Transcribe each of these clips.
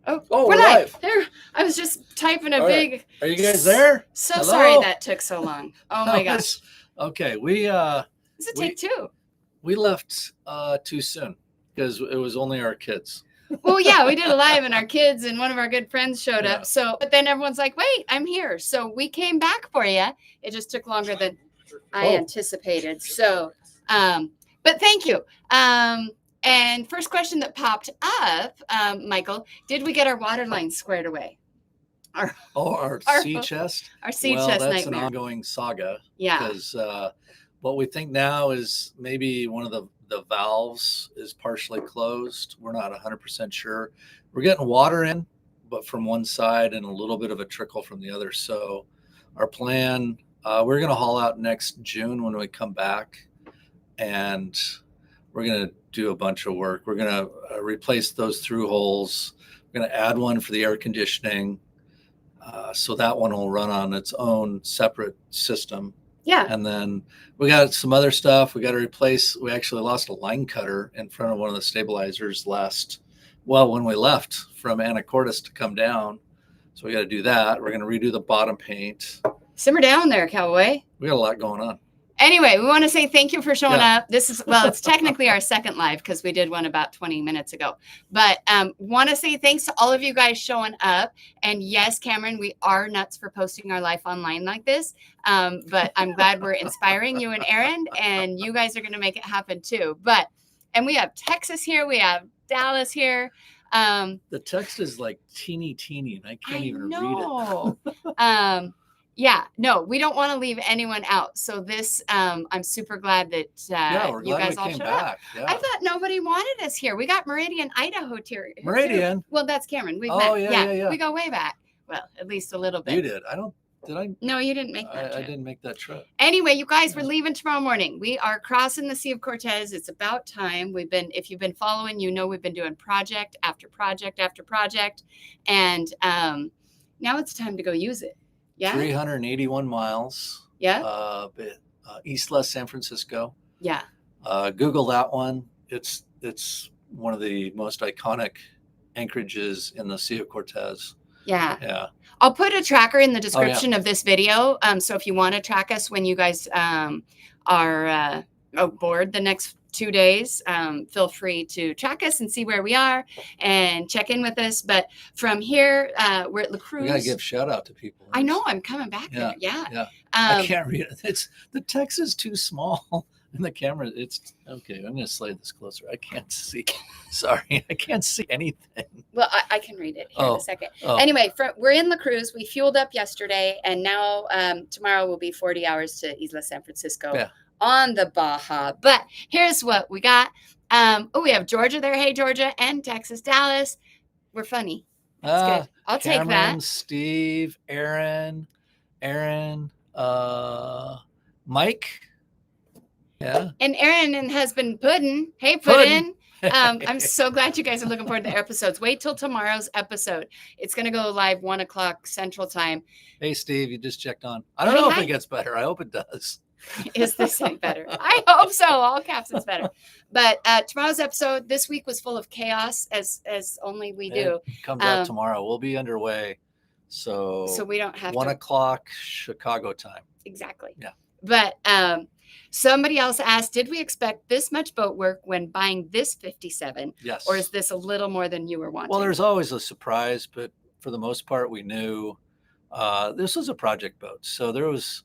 Oh, Oh, we're we're live. live. There, I was just typing a All right. big. Are you guys there? So Hello? sorry that took so long. Oh my gosh. Okay, This is we- take two. we left too soon because it was only our kids. Well, yeah, we did a live and our kids and one of our good friends showed Yeah. up. So, but then everyone's like, wait, I'm here. So we came back for you. It just took longer than I Oh. anticipated. So, but thank you. And first question that popped up, Michael, did we get our water line squared away? Our sea chest. Our sea Well, chest that's nightmare. an ongoing saga. Yeah. Because what we think now is maybe one of the valves is partially closed. We're not 100% sure. We're getting water in, but from one side and a little bit of a trickle from the other. So our plan, we're going to haul out next June when we come back, and we're going to do a bunch of work. We're going to replace those through holes. We're going to add one for the air conditioning. So that one will run on its own separate system. Yeah. And then we got some other stuff. We got to replace. We actually lost a line cutter in front of one of the stabilizers when we left from Anacortes to come down. So we got to do that. We're going to redo the bottom paint. Simmer down there, cowboy. We got a lot going on. Anyway, we want to say thank you for showing up. It's technically our second live because we did one about 20 minutes ago. But want to say thanks to all of you guys showing up. And yes, Cameron, we are nuts for posting our life online like this. But I'm glad we're inspiring you and Aaron, and you guys are going to make it happen too. And we have Texas here. We have Dallas here. The text is like teeny, and I can't even read it. Yeah, no, we don't want to leave anyone out. So this, I'm super glad that you guys all showed up. Yeah. I thought nobody wanted us here. We got Meridian, Idaho here. Meridian? Well, that's Cameron. We've met. Yeah. We go way back. Well, at least a little bit. You did. Did I? No, you didn't make that trip. I didn't make that trip. Anyway, you guys, we're leaving tomorrow morning. We are crossing the Sea of Cortez. It's about time. If you've been following, you know we've been doing project after project after project. And now it's time to go use it. Yeah. 381 miles. Yeah. East San Francisco. Yeah. Google that one. It's one of the most iconic anchorages in the Sea of Cortez. Yeah. Yeah. I'll put a tracker in the description of this video. So if you want to track us when you guys are aboard the next 2 days, feel free to track us and see where we are and check in with us. But from here, we're at La Cruz. We gotta give shout out to people. I know, I'm coming back there. Yeah. I can't read it. The text is too small and the camera. It's okay. I'm gonna slide this closer. I can't see. Sorry, I can't see anything. Well, I can read it here in a second. Anyway, we're in La Cruz. We fueled up yesterday, and now tomorrow will be 40 hours to Isla San Francisco. Yeah. On the Baja. But here's what we got. We have Georgia there. Hey, Georgia, and Texas, Dallas. We're funny. That's good. I'll Cameron, take that. Steve, Aaron, Mike. Yeah. And Aaron and husband Puddin'. Hey, Puddin'. I'm so glad you guys are looking forward to the episodes. Wait till tomorrow's episode. It's going to go live 1:00 Central Time. Hey, Steve, you just checked on. I don't know if it gets better. I hope it does. Is this any better? I hope so. All caps is better. But tomorrow's episode this week was full of chaos, as only we do. It comes out tomorrow. We'll be underway. So we don't have 1:00 Chicago time. Exactly. Yeah. But somebody else asked, did we expect this much boat work when buying this 57? Yes. Or is this a little more than you were wanting? Well, there's always a surprise, but for the most part, we knew this was a project boat. So there was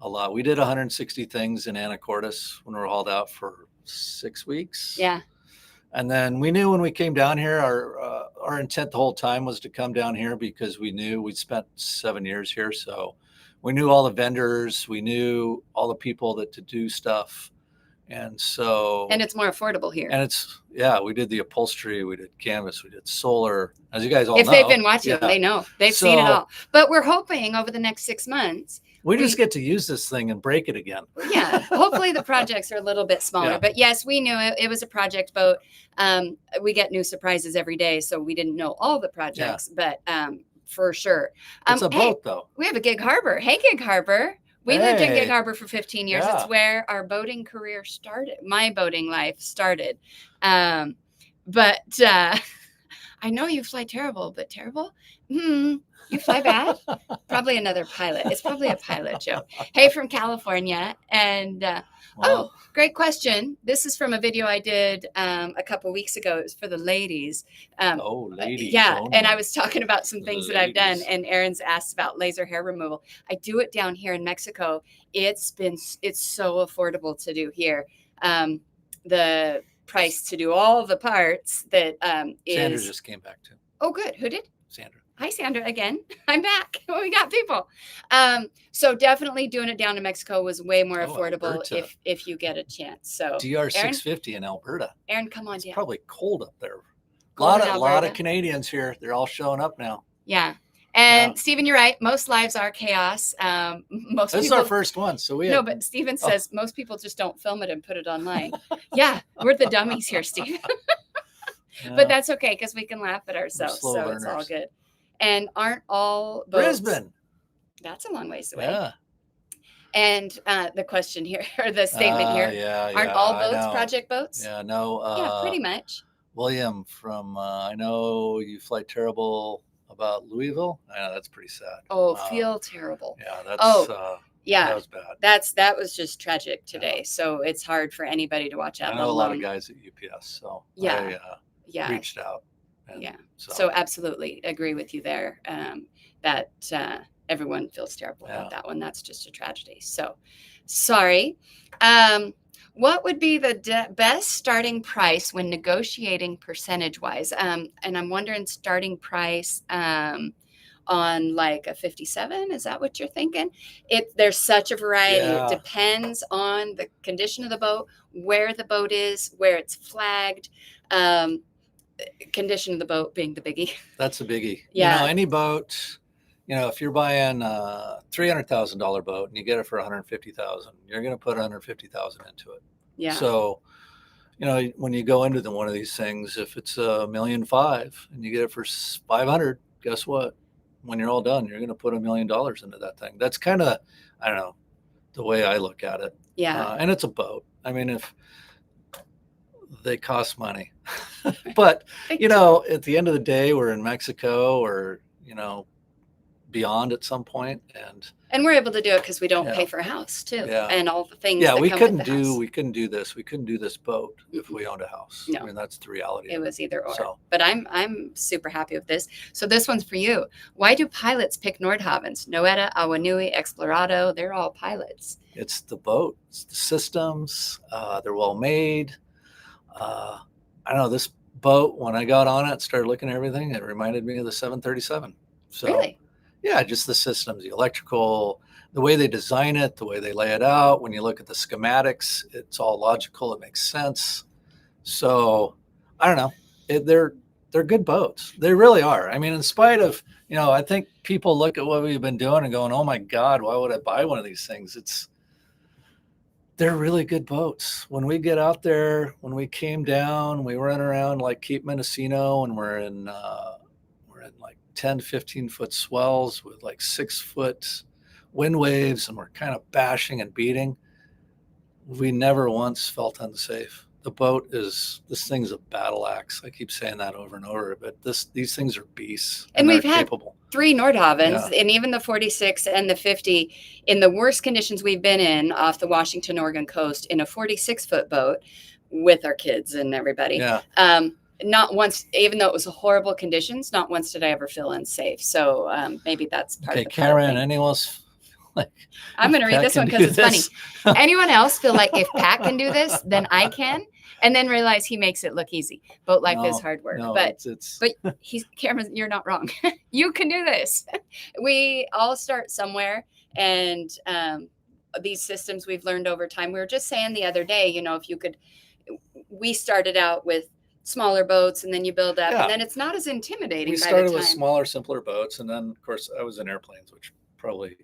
a lot. We did 160 things in Anacortes when we were hauled out for 6 weeks. Yeah. And then we knew when we came down here, our intent the whole time was to come down here because we knew we'd spent 7 years here. So we knew all the vendors, we knew all the people to do stuff. And it's more affordable here. And we did the upholstery, we did canvas, we did solar. As you guys all know. If they've been watching, they know. They've seen it all. But we're hoping over the next 6 months. We just get to use this thing and break it again. Yeah. Hopefully the projects are a little bit smaller. Yeah. But yes, we knew it was a project boat. We get new surprises every day, so we didn't know all the projects, but for sure. It's a boat, though. We have a Gig Harbor. Hey, Gig Harbor. We lived in Gig Harbor for 15 years. Yeah. It's where our boating career started. My boating life started. But I I know you fly terrible, but terrible? You fly bad? Probably another pilot. It's probably a pilot joke. Hey, from California. And Well, great question. This is from a video I did a couple weeks ago. It was for the ladies. ladies. Yeah. Only. And I was talking about some things that I've done. Ladies. And Aaron's asked about laser hair removal. I do it down here in Mexico. It's so affordable to do here. The price to do all the parts that Sandra is. just came back too. Oh, good. Who did? Sandra. Hi, Sandra. Again, I'm back. We got people. So definitely doing it down in Mexico was way more affordable if you get a chance. So DR 650 in Alberta. Aaron, come on it's down. Probably cold up there. A lot of Canadians here. They're all showing up now. Yeah. And Stephen, you're right. Most lives are chaos. This is our first one. So we but Stephen says most people just don't film it and put it online. Yeah, we're the dummies here, Stephen. But that's okay because we can laugh at ourselves. So learners. It's all good. And aren't all boats? Brisbane. That's a long ways away. Yeah. And the question here, or the statement here, aren't all boats project boats? Yeah, no. Yeah, pretty much. William from, I know you fly terrible about Louisville. I know that's pretty sad. Oh, feel terrible. Yeah, that's, that was bad. That was just tragic today. So it's hard for anybody to watch out. I know a lot of guys at UPS. So I reached out. So absolutely agree with you there. That everyone feels terrible about that one. That's just a tragedy. So sorry. What would be the best starting price when negotiating percentage wise? And I'm wondering starting price on like a 57. Is that what you're thinking? There's such a variety. It depends on the condition of the boat, where the boat is, where it's flagged. Condition of the boat being the biggie. That's a biggie. Yeah. Any boat, if you're buying a $300,000 boat and you get it for $150,000, you're going to put $150,000 into it. Yeah. So, when you go into one of these things, if it's $1.5 million and you get it for $500,000, guess what? When you're all done, you're going to put $1 million into that thing. That's kind of, I don't know, the way I look at it. Yeah. And it's a boat. I mean, if they cost money, but at the end of the day, we're in Mexico or, beyond at some point. And we're able to do it because we don't pay for a house too. Yeah. And all the things. Yeah. We couldn't do this boat if we owned a house. No. I mean, that's the reality. It was either or. So. But I'm super happy with this. So this one's for you. Why do pilots pick Nordhavns? Noeta, Awanui, Explorado, they're all pilots. It's the boat, it's the systems. They're well made. I don't know, this boat, when I got on it, started looking at everything, it reminded me of the 737. So really? Yeah, just the systems, the electrical, the way they design it, the way they lay it out. When you look at the schematics, it's all logical. It makes sense. So I don't know. They're good boats. They really are. I mean, in spite of, I think people look at what we've been doing and going, oh my God, why would I buy one of these things? They're really good boats. When we get out there, when we came down, we run around like Cape Mendocino and we're in like 10, 15 foot swells with like 6 foot wind waves and we're kind of bashing and beating. We never once felt unsafe. The boat this thing's a battle axe. I keep saying that over and over, but these things are beasts. And we've had 3 Nordhavns and even the 46 and the 50 in the worst conditions we've been in off the Washington, Oregon coast in a 46-foot boat with our kids and everybody. Yeah. Not once, even though it was horrible conditions, not once did I ever feel unsafe. So maybe that's part of the Karen, anyone else? I'm going to read this one because it's funny. Anyone else feel like if Pat can do this, then I can? And then realize he makes it look easy. Boat life is hard work. No, but Cameron, you're not wrong. You can do this. We all start somewhere. And these systems we've learned over time. We were just saying the other day, if you could, we started out with smaller boats and then you build up and then it's not as intimidating. We started with smaller, simpler boats. And then of course I was in airplanes, which probably,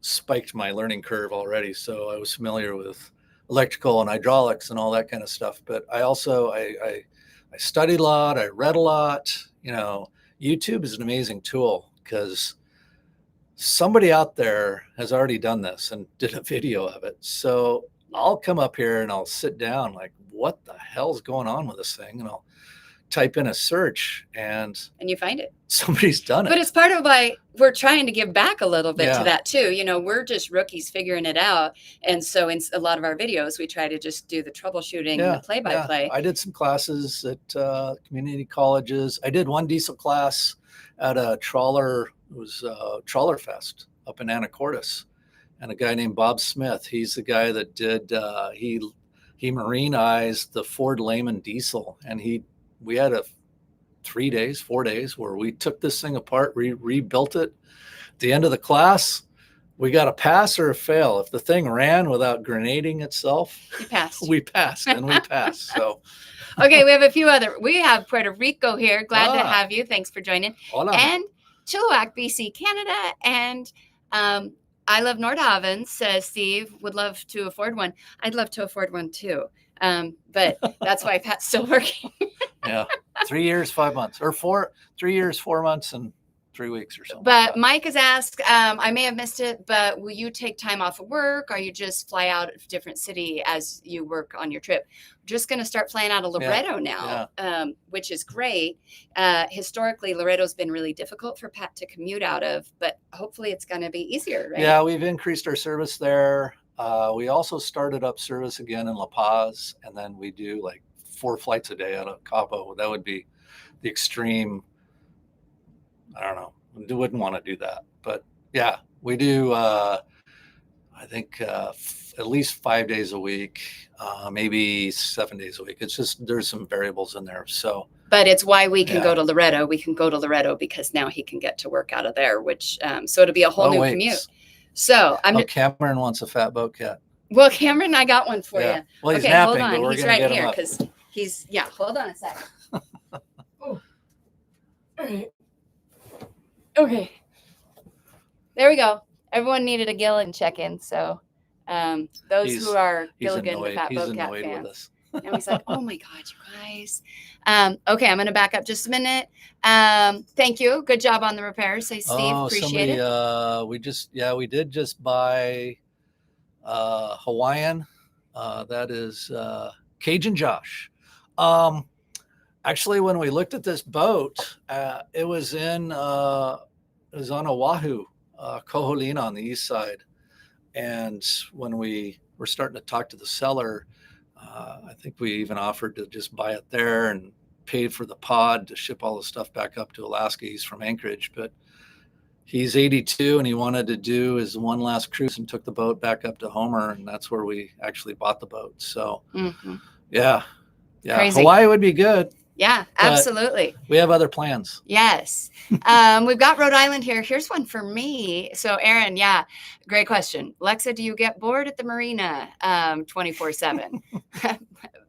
spiked my learning curve already. So I was familiar with electrical and hydraulics and all that kind of stuff. But I also, I studied a lot. I read a lot. YouTube is an amazing tool because somebody out there has already done this and did a video of it. So I'll come up here and I'll sit down like, what the hell's going on with this thing? And I'll type in a search and you find it. Somebody's done it. But it's part of why we're trying to give back a little bit Yeah. to that too. You know, we're just rookies figuring it out. And so in a lot of our videos, we try to just do the troubleshooting and the play-by-play. I did some classes at community colleges. I did one diesel class at a trawler. It was Trawler Fest up in Anacortes. And a guy named Bob Smith, he's the guy that did, he marinized the Ford Lehman diesel. And we had 4 days where we took this thing apart, rebuilt it. At the end of the class, we got a pass or a fail. If the thing ran without grenading itself, you passed. We passed. So, okay, we have Puerto Rico here. Glad to have you. Thanks for joining. Hola. And Chilliwack, BC, Canada. And I love Nordhavn, says Steve. Would love to afford one. I'd love to afford one too. But that's why Pat's still working. Yeah. 3 years, 5 months, or 3 years, 4 months, and 3 weeks or something. But Mike has asked, I may have missed it, but will you take time off of work, or you just fly out of a different city as you work on your trip? Just going to start flying out of Laredo now, which is great. Historically, Laredo's been really difficult for Pat to commute out of, but hopefully it's going to be easier, right? Yeah, we've increased our service there. We also started up service again in La Paz, and then we do like 4 flights a day out of Cabo. That would be the extreme. I don't know. We wouldn't want to do that, but yeah, we do. I think at least 5 days a week, maybe 7 days a week. It's just there's some variables in there. So, but it's why we can go to Laredo. We can go to Laredo because now he can get to work out of there. Which so it'll be a whole new commute. So Cameron wants a fat boat cat. Well, Cameron, I got one for you. Well, he's napping, hold on. but we're He's gonna right get him here up. because he's Hold on a second. Oh. All right. Okay. There we go. Everyone needed a Gilligan check-in, so those who are Gilligan the Fat Boat Cat fans. And he's like, oh my God, you guys. Okay, I'm going to back up just a minute. Thank you. Good job on the repairs. Say, Steve, appreciate it. We did just buy Hawaiian. That is Cajun Josh. Actually, when we looked at this boat, it was on Oahu, Koholina on the east side. And when we were starting to talk to the seller, I think we even offered to just buy it there and paid for the pod to ship all the stuff back up to Alaska. He's from Anchorage, but he's 82 and he wanted to do his one last cruise and took the boat back up to Homer. And that's where we actually bought the boat. So yeah. Crazy. Hawaii would be good. Yeah, absolutely. We have other plans. Yes. We've got Rhode Island here. Here's one for me. So Aaron, great question. Lexa, do you get bored at the marina 24/7?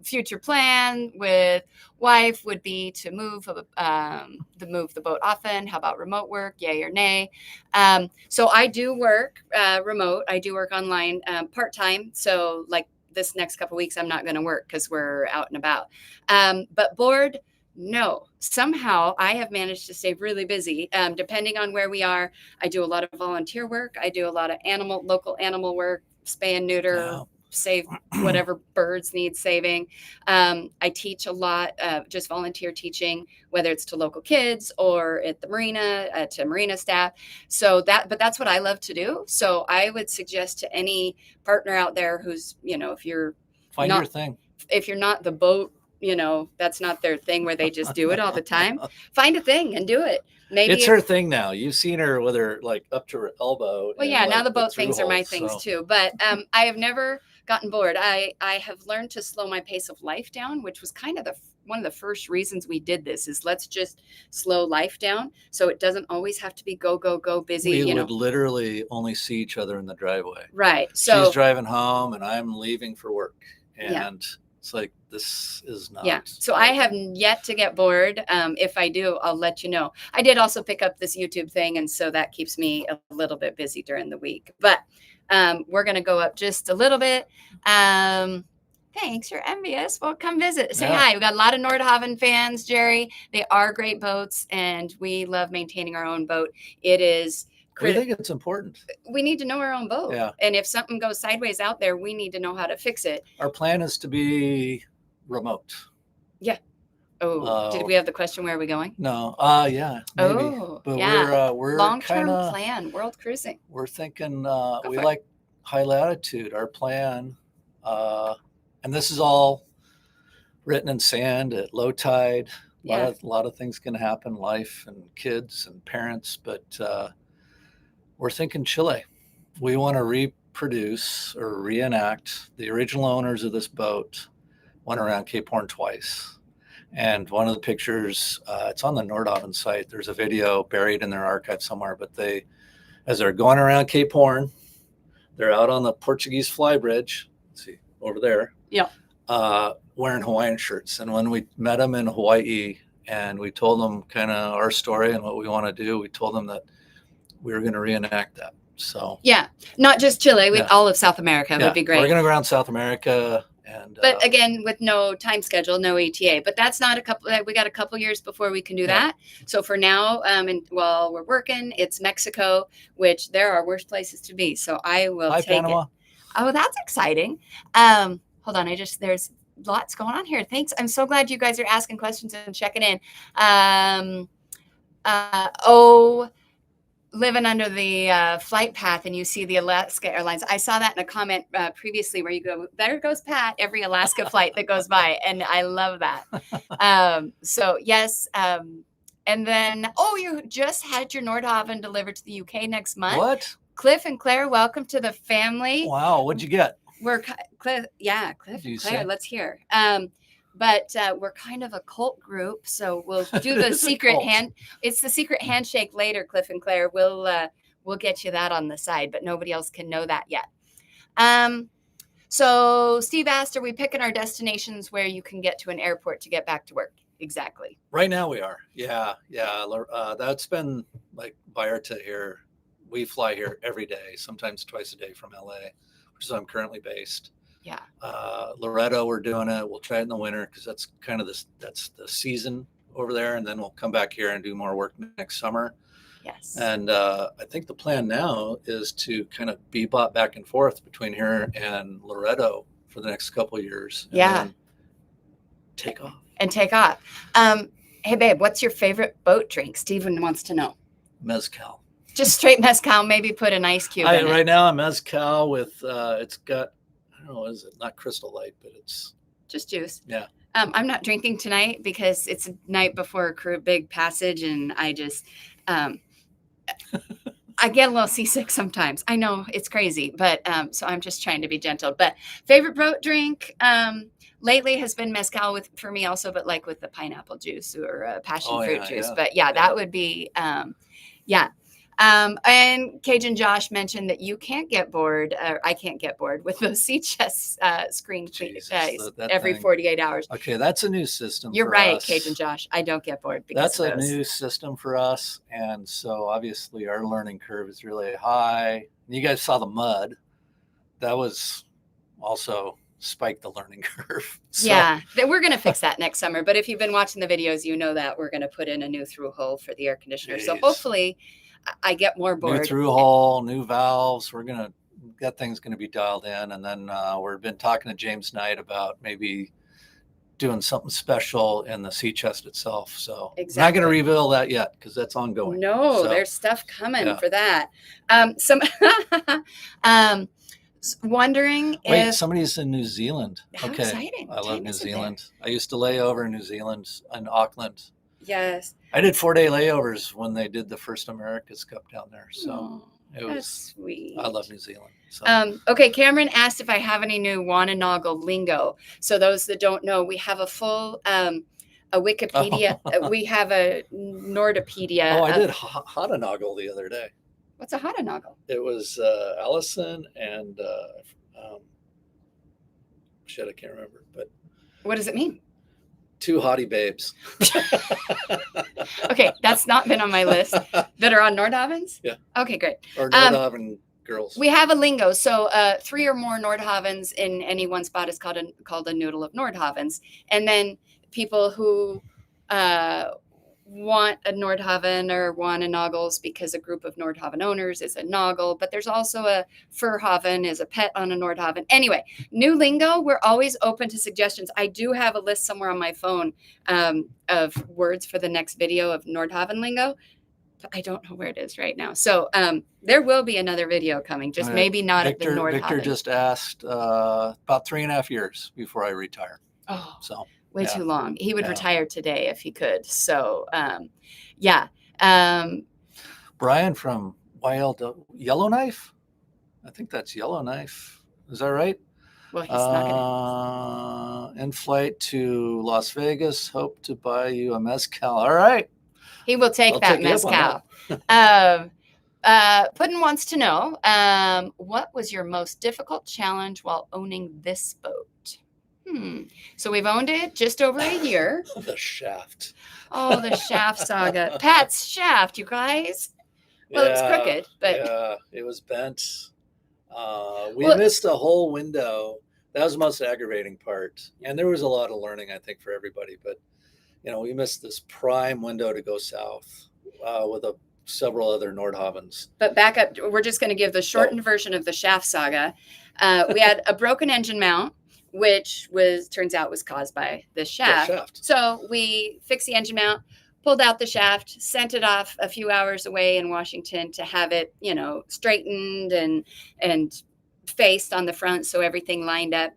Future plan with wife would be to move the boat often. How about remote work? Yay or nay? So I do work remote. I do work online part-time. So like this next couple of weeks, I'm not going to work because we're out and about. But bored, no. Somehow I have managed to stay really busy. Depending on where we are, I do a lot of volunteer work. I do a lot of local animal work, spay and neuter, save whatever birds need saving. I teach a lot, just volunteer teaching, whether it's to local kids or at the marina, to marina staff. But that's what I love to do. So I would suggest to any partner out there who's, if you're find your thing, if you're not the boat, that's not their thing where they just do it all the time. Find a thing and do it. Maybe it's her thing now. You've seen her with her like up to her elbow. Well, now the boat things are my things too. But I have never gotten bored. I have learned to slow my pace of life down, which was kind of one of the first reasons we did this is let's just slow life down. So it doesn't always have to be go, go, go busy. We would literally only see each other in the driveway. Right. So she's driving home and I'm leaving for work. And it's like, this is not. Yeah. So I have yet to get bored. If I do, I'll let you know. I did also pick up this YouTube thing. And so that keeps me a little bit busy during the week. But we're going to go up just a little bit. Thanks. You're envious. Well, come visit. Say hi. We've got a lot of Nordhavn fans, Jerry. They are great boats and we love maintaining our own boat. It is I think it's important. We need to know our own boat. Yeah. And if something goes sideways out there, we need to know how to fix it. Our plan is to be remote. Yeah. Oh, did we have the question? Where are we going? No. Yeah. Maybe. Oh, But yeah. we're Long-term kind of plan, world cruising. we're thinking we for it. like high latitude. Our plan, and this is all written in sand at low tide. A lot of things can happen, life and kids and parents, but we're thinking Chile. We want to reproduce or reenact the original owners of this boat went around Cape Horn twice. And one of the pictures, it's on the Nordhavn site. There's a video buried in their archive somewhere, but as they're going around Cape Horn, they're out on the Portuguese fly bridge. Let's see, over there. Yeah. Wearing Hawaiian shirts. And when we met them in Hawaii and we told them kind of our story and what we want to do, we told them that we were going to reenact that. So yeah, not just Chile, with all of South America would be great. We're going to go around South America. But again, with no time schedule, no ETA. But that's not we got a couple years before we can do that. So for now, and while we're working, it's Mexico, which there are worse places to be. So I will take Panama. It. Oh, that's exciting. Hold on, there's lots going on here. Thanks. I'm so glad you guys are asking questions and checking in. Living under the flight path and you see the Alaska Airlines. I saw that in a comment previously where you go, there goes Pat, every Alaska flight that goes by. And I love that. So yes. And then, you just had your Nordhavn delivered to the UK next month. What? Cliff and Claire, welcome to the family. Wow. What'd you get? Cliff and Claire, let's hear. But we're kind of a cult group, so we'll do the secret It's the secret handshake later, Cliff and Claire. We'll get you that on the side, but nobody else can know that yet. So Steve asked, are we picking our destinations where you can get to an airport to get back to work? Exactly. Right now we are. Yeah. That's been like Vallarta here. We fly here every day, sometimes twice a day from LA, which is where I'm currently based. Yeah. Loreto, we're doing it. We'll try it in the winter because that's kind of that's the season over there. And then we'll come back here and do more work next summer. Yes. And I think the plan now is to kind of bebop back and forth between here and Loreto for the next couple of years. And then take off. Hey, babe, what's your favorite boat drink? Steven wants to know. Mezcal. Just straight mezcal, maybe put an ice cube in it. Right now, a mezcal with, it's got, I don't know, is it not Crystal Light, but it's just juice. Yeah. I'm not drinking tonight because it's a night before a big passage, and I just I get a little seasick sometimes. I know it's crazy, but so I'm just trying to be gentle. But favorite boat drink lately has been mezcal for me also, but like with the pineapple juice or passion fruit juice. But that would be and Cajun Josh mentioned that you can't get bored, or I can't get bored with those sea chest screen every 48 hours. Okay, that's a new system. You're right, Cajun Josh. I don't get bored because that's a new system for us, and so obviously our learning curve is really high. You guys saw the mud. That was also spiked the learning curve. So. Yeah, we're going to fix that next summer. But if you've been watching the videos, you know that we're going to put in a new through hole for the air conditioner. So hopefully I get more bored. New through hole, new valves. That thing's going to be dialed in. And then we've been talking to James Knight about maybe doing something special in the sea chest itself. So I'm not going to reveal that yet because that's ongoing. No, there's stuff coming for that. Wondering if somebody's in New Zealand. How exciting. I love New Zealand. I used to lay over in New Zealand in Auckland. Yes. I did 4-day layovers when they did the first America's Cup down there. So it was sweet. I love New Zealand. So. Okay. Cameron asked if I have any new Wananago lingo. So those that don't know, we have a full, a Wikipedia. We have a Nordopedia. I did Haudenogle the other day. What's a Haudenogle? It was Allison and I can't remember. But what does it mean? Two hottie babes. Okay, that's not been on my list. That are on Nordhavns? Yeah. Okay, great. Or Nordhavn girls. We have a lingo. So 3 or more Nordhavns in any one spot is called a noodle of Nordhavns. And then people who want a Nordhavn or want a Noggles because a group of Nordhavn owners is a Noggle, but there's also a Furhaven is a pet on a Nordhavn. Anyway, new lingo, we're always open to suggestions. I do have a list somewhere on my phone of words for the next video of Nordhavn lingo. I don't know where it is right now. So there will be another video coming, just maybe not at the Nordhavn. Victor just asked about 3.5 years before I retire. Oh, so way too long. He would retire today if he could. So yeah. Brian from Yellowknife. I think that's Yellowknife. Is that right? Well, he's not going to. In flight to Las Vegas. Hope to buy you a mezcal. All right. He will take that mezcal. Puddin wants to know, what was your most difficult challenge while owning this boat? So we've owned it just over a year. The shaft. Oh, the shaft saga. Pat's shaft, you guys. Well, it's crooked, but yeah, it was bent. We missed a whole window. That was the most aggravating part. And there was a lot of learning, I think, for everybody. But we missed this prime window to go south with several other Nordhavns. But back up, we're just going to give the shortened version of the shaft saga. We had a broken engine mount, which turns out was caused by the shaft. So we fixed the engine mount, pulled out the shaft, sent it off a few hours away in Washington to have it, straightened and faced on the front so everything lined up.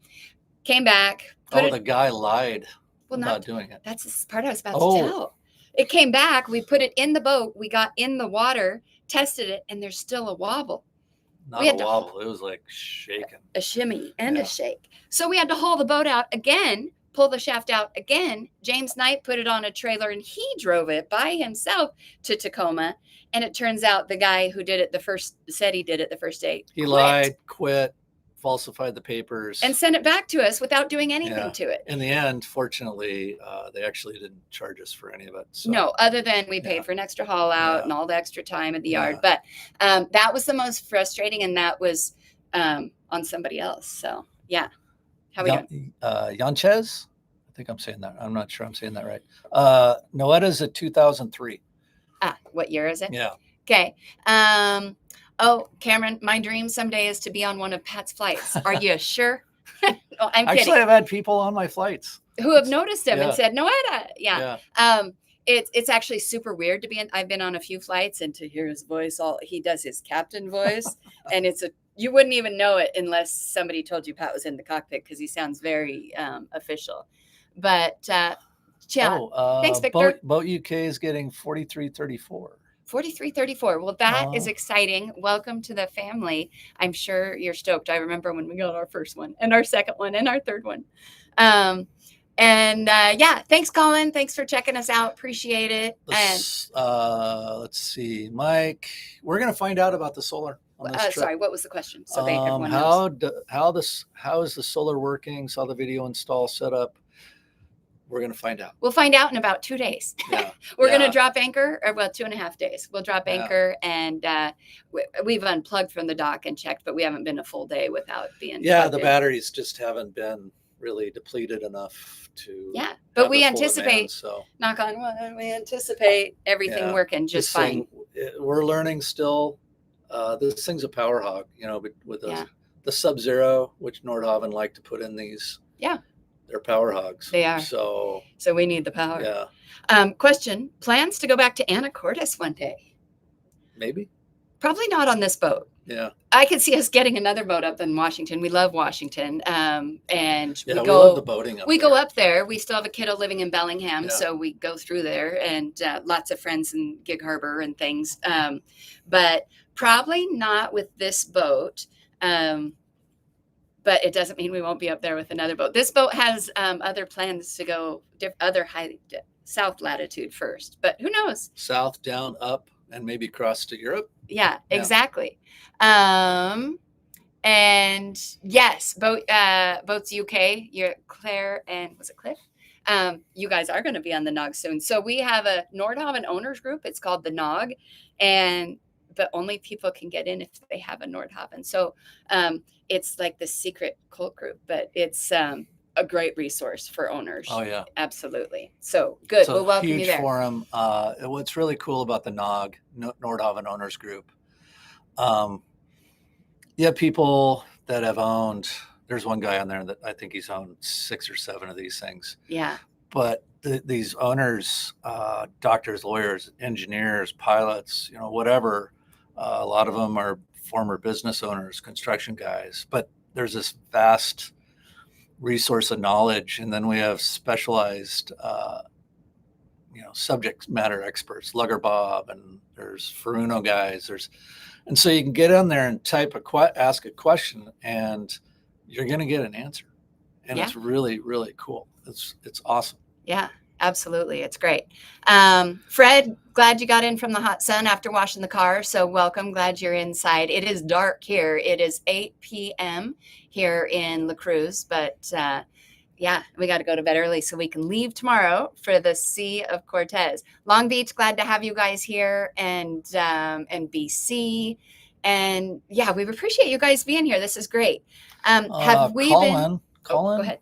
Came back. The guy lied. Not doing it. That's the part I was about to tell. It came back. We put it in the boat. We got in the water, tested it, and there's still a wobble. Not a wobble. It was like shaking. A shimmy and a shake. So we had to haul the boat out again, pull the shaft out again. James Knight put it on a trailer, and he drove it by himself to Tacoma. And it turns out the guy who did it said he did it the first day. He lied, quit, falsified the papers, and sent it back to us without doing anything to it. In the end, fortunately, they actually didn't charge us for any of it. So. No, other than we paid for an extra haul out and all the extra time at the yard. But that was the most frustrating, and that was on somebody else. So yeah, how we doing? Yanchez, I think I'm saying that. I'm not sure I'm saying that right. Noeta's a 2003. What year is it? Yeah. Okay. Oh, Cameron, my dream someday is to be on one of Pat's flights. Are you sure? I'm kidding. Actually, I've had people on my flights who have noticed him and said, Noeta. Yeah. It's actually super weird to be in. I've been on a few flights, and to hear his voice, he does his captain voice. And you wouldn't even know it unless somebody told you Pat was in the cockpit, because he sounds very official. But thanks, Victor. Boat UK is getting 4334. 4334. Well, that is exciting. Welcome to the family. I'm sure you're stoked. I remember when we got our first one and our second one and our third one. Thanks, Colin. Thanks for checking us out. Appreciate it. Let's see, Mike. We're going to find out about the solar on this trip. Sorry, what was the question? So everyone how is the solar working? Saw the video install setup. We're going to find out. We'll find out in about 2 days. Yeah. We're going to drop anchor, 2.5 days. We'll drop anchor, and we've unplugged from the dock and checked, but we haven't been a full day without being. Yeah, the batteries just haven't been really depleted enough to. Yeah, but we anticipate. Knock on wood. We anticipate everything working just fine. We're learning still. This thing's a power hog, with the Sub-Zero, which Nordhavn like to put in these. Yeah. They're power hogs. They are. So we need the power. Yeah. Question: plans to go back to Anacortes one day? Maybe. Probably not on this boat. Yeah. I could see us getting another boat up in Washington. We love Washington. And we love the boating up there. Go up there. We still have a kiddo living in Bellingham, so we go through there, and lots of friends in Gig Harbor and things. But probably not with this boat. But it doesn't mean we won't be up there with another boat. This boat has other plans to go south latitude first, but who knows? South, down, up, and maybe cross to Europe. Yeah. Exactly. And yes, boats UK. You're Claire and was it Cliff? You guys are going to be on the Nog soon. So we have a Nordhavn owners group. It's called the Nog, but only people can get in if they have a Nordhavn. So it's like the secret cult group, but it's a great resource for owners. Oh yeah, absolutely. So good. it's a We'll welcome you huge there. forum. What's really cool about the Nordhavn Owners Group, you have people that have owned. There's one guy on there that I think he's owned 6 or 7 of these things. Yeah. But these owners, doctors, lawyers, engineers, pilots, whatever, a lot of them are former business owners, construction guys. But there's this vast resource of knowledge, and then we have specialized, subject matter experts, Lugger Bob, and there's Furuno guys. And so you can get in there and ask a question, and you're going to get an answer, and it's really, really cool. It's awesome. Yeah, absolutely. It's great. Fred, glad you got in from the hot sun after washing the car. So welcome. Glad you're inside. It is dark here. It is 8 p.m. here in La Cruz, but we got to go to bed early so we can leave tomorrow for the Sea of Cortez. Long Beach, glad to have you guys here, and BC. And yeah, we appreciate you guys being here. This is great. Have we been? Colin, go ahead.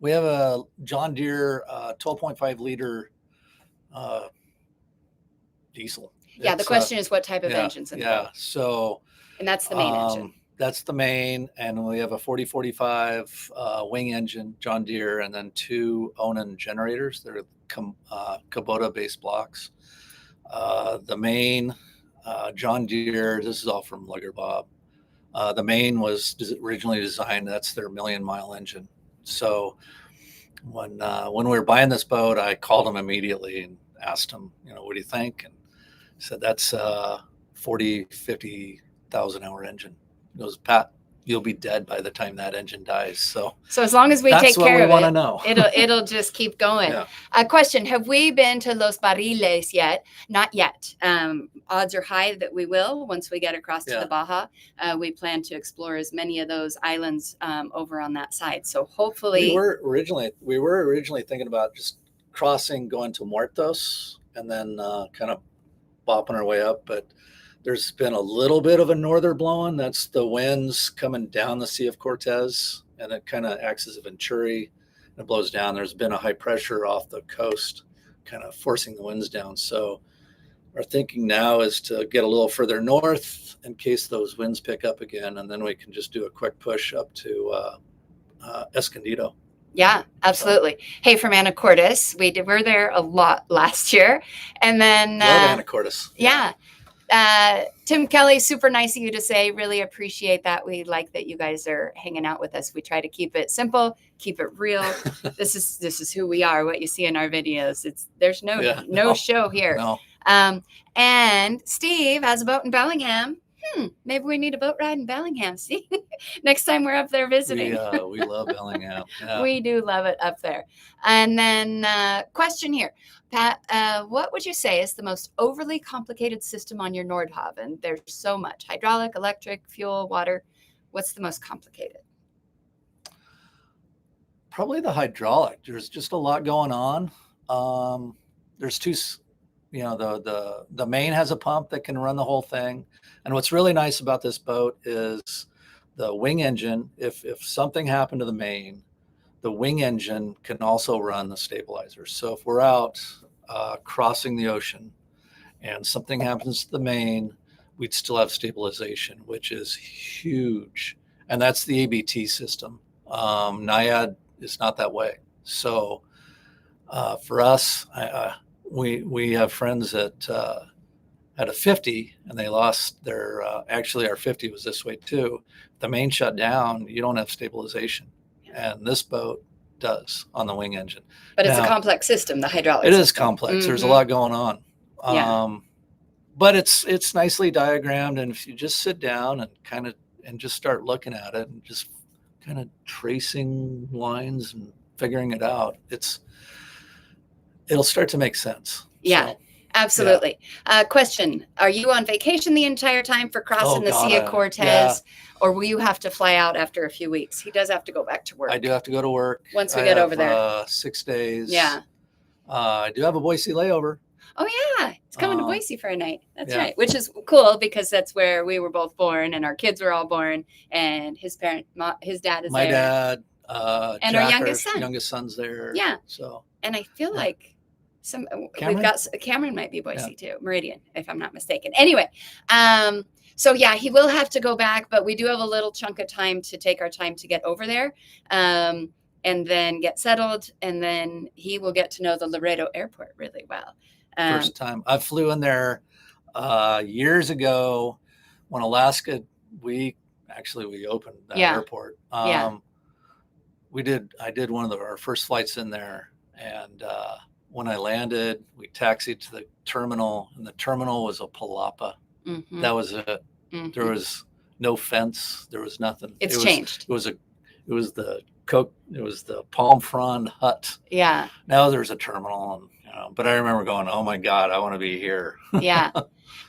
We have a John Deere 12.5 liter diesel. Yeah, the question is what type of engine's in the boat? So, and that's the main engine. That's the main, and we have a 4045 wing engine, John Deere, and then 2 Onan generators. They're Kubota-based blocks. The main, John Deere, this is all from Lugger Bob. The main was originally designed, that's their 1,000,000-mile engine. So when we were buying this boat, I called him immediately and asked him, what do you think? And he said, that's a 50,000 hour engine. He goes, Pat, you'll be dead by the time that engine dies. So as long as we take care of it, know. it'll just keep going. A question: have we been to Los Barriles yet? Not yet. Odds are high that we will once we get across to the Baja. We plan to explore as many of those islands over on that side. So hopefully, we were originally thinking about just crossing, going to Muertos, and then kind of bopping our way up, but there's been a little bit of a norther blowing. That's the winds coming down the Sea of Cortez, and it kind of acts as a venturi. It blows down. There's been a high pressure off the coast, kind of forcing the winds down. So our thinking now is to get a little further north in case those winds pick up again, and then we can just do a quick push up to Escondido. Yeah, absolutely. So, hey, from Anacortes, we're there a lot last year, and then love Anacortes. Yeah. Tim Kelly, super nice of you to say. Really appreciate that. We like that you guys are hanging out with us. We try to keep it simple, keep it real. This is who we are. What you see in our videos. There's no show here. No. And Steve has a boat in Bellingham. Maybe we need a boat ride in Bellingham. See, next time we're up there visiting. We love Bellingham. Yeah. We do love it up there. And then question here. Pat, what would you say is the most overly complicated system on your Nordhavn? There's so much: hydraulic, electric, fuel, water. What's the most complicated? Probably the hydraulic. There's just a lot going on. There's 2, the main has a pump that can run the whole thing. And what's really nice about this boat is the wing engine. If something happened to the main, the wing engine can also run the stabilizers. So if we're out crossing the ocean and something happens to the main, we'd still have stabilization, which is huge. And that's the ABT system. NIAD is not that way. So for us, we have friends that had a 50 and they lost their, actually our 50 was this way too. The main shut down, you don't have stabilization. And this boat does on the wing engine. But it's a complex system, the hydraulic system. It is complex. Mm-hmm. There's a lot going on. But it's nicely diagrammed. And if you just sit down and just start looking at it and just kind of tracing lines and figuring it out, it'll start to make sense. Yeah. So, absolutely. Yeah. Question: are you on vacation the entire time for crossing the Sea of Cortez, or will you have to fly out after a few weeks? He does have to go back to work. I do have to go to work once we get over there. 6 days. Yeah. I do have a Boise layover. Oh yeah, it's coming to Boise for a night. That's right, which is cool because that's where we were both born and our kids were all born. And his dad is my there. dad. And Jack, our youngest son's there. Yeah. So, and I feel yeah. like Cameron? we've got Cameron might be Boise too, Meridian, if I'm not mistaken. Anyway, so yeah, he will have to go back, but we do have a little chunk of time to take our time to get over there, and then get settled, and then he will get to know the Laredo airport really well. First time I flew in there years ago when Alaska, we opened that airport. I did one of our first flights in there, and when I landed, we taxied to the terminal, and the terminal was a palapa. Mm-hmm. That was it. Mm-hmm. There was no fence. There was nothing. It changed. It was the palm frond hut. Yeah. Now there's a terminal, and but I remember going, "Oh my God, I want to be here." Yeah.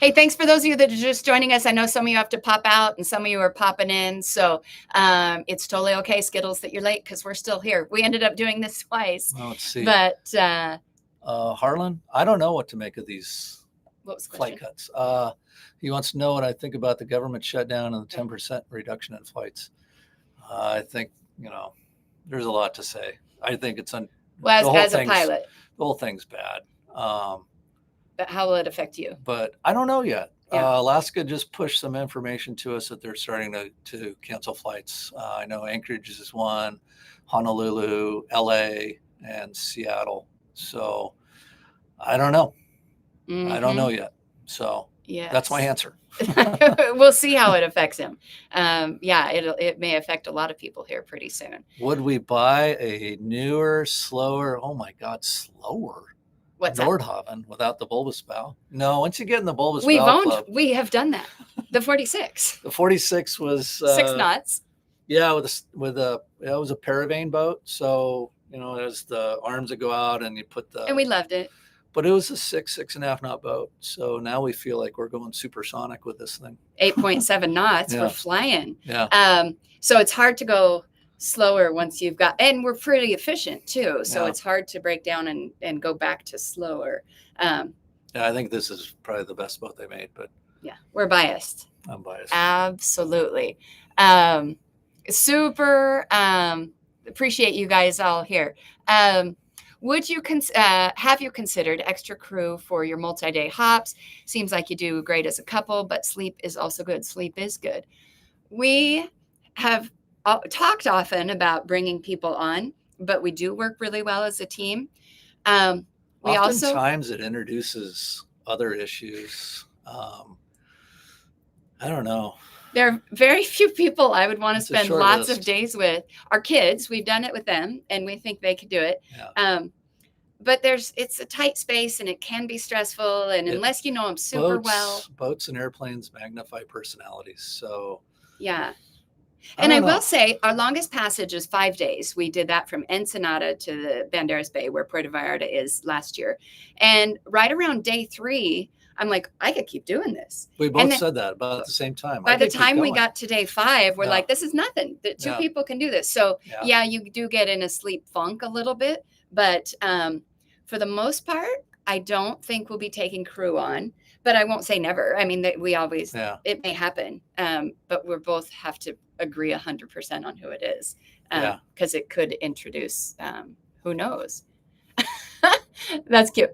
Hey, thanks for those of you that are just joining us. I know some of you have to pop out and some of you are popping in. So it's totally okay, Skittles, that you're late because we're still here. We ended up doing this twice. Well, let's see. But Harlan, I don't know what to make of these flight cuts. He wants to know what I think about the government shutdown and the 10% reduction in flights. I think, there's a lot to say. I think it's as a pilot, the whole thing's bad. But how will it affect you? But I don't know yet. Yeah. Alaska just pushed some information to us that they're starting to cancel flights. I know Anchorage is one, Honolulu, LA, and Seattle. So I don't know. Mm-hmm. I don't know yet. So that's my answer. We'll see how it affects him. It may affect a lot of people here pretty soon. Would we buy a newer, slower? Oh my God, slower. What's Nordhavn without the bulbous bow? No, once you get in the bulbous bow club, we have done that. The 46. The 46 was 6 knots. Yeah, it was a paravane boat. So there's the arms that go out, and you put and we loved it. But it was a 6.5 knot boat. So now we feel like we're going supersonic with this thing. 8.7 knots. We're flying. Yeah. So it's hard to go slower once you've got, and we're pretty efficient too. So it's hard to break down and go back to slower. I think this is probably the best boat they made, but yeah, we're biased. I'm biased. Absolutely. Super appreciate you guys all here. Would you have you considered extra crew for your multi-day hops? Seems like you do great as a couple, but sleep is also good. Sleep is good. We have talked often about bringing people on, but we do work really well as a team. Oftentimes it introduces other issues. I don't know. There are very few people I would want to spend lots list. Of days with. Our kids, we've done it with them, and we think they could do it. Yeah. But it's a tight space, and it can be stressful. And unless you know them super well, boats and airplanes magnify personalities. So yeah. And I will say our longest passage is 5 days. We did that from Ensenada to the Banderas Bay, where Puerto Vallarta is, last year. And right around day 3, I'm like, I could keep doing this. We both said that about at the same time. By the time we got to day 5, we're like, this is nothing. The 2 people can do this. So you do get in a sleep funk a little bit. But for the most part, I don't think we'll be taking crew on. But I won't say never. I mean, we always, it may happen. But we both have to agree 100% on who it is. Because it could introduce, who knows? That's cute.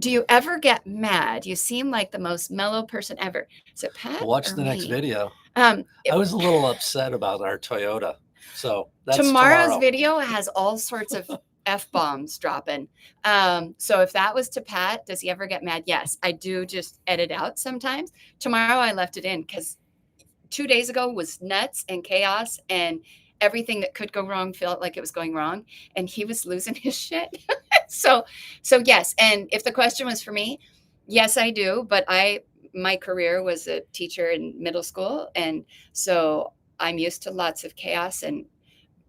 Do you ever get mad? You seem like the most mellow person ever. Is it Pat? Watch the next video. I was a little upset about our Toyota. So that's tomorrow's video has all sorts of F-bombs dropping. So if that was to Pat, does he ever get mad? Yes, I do just edit out sometimes. Tomorrow I left it in because 2 days ago was nuts and chaos, and everything that could go wrong felt like it was going wrong, and he was losing his shit. So yes. And if the question was for me, yes, I do. But my career was a teacher in middle school. And so I'm used to lots of chaos, and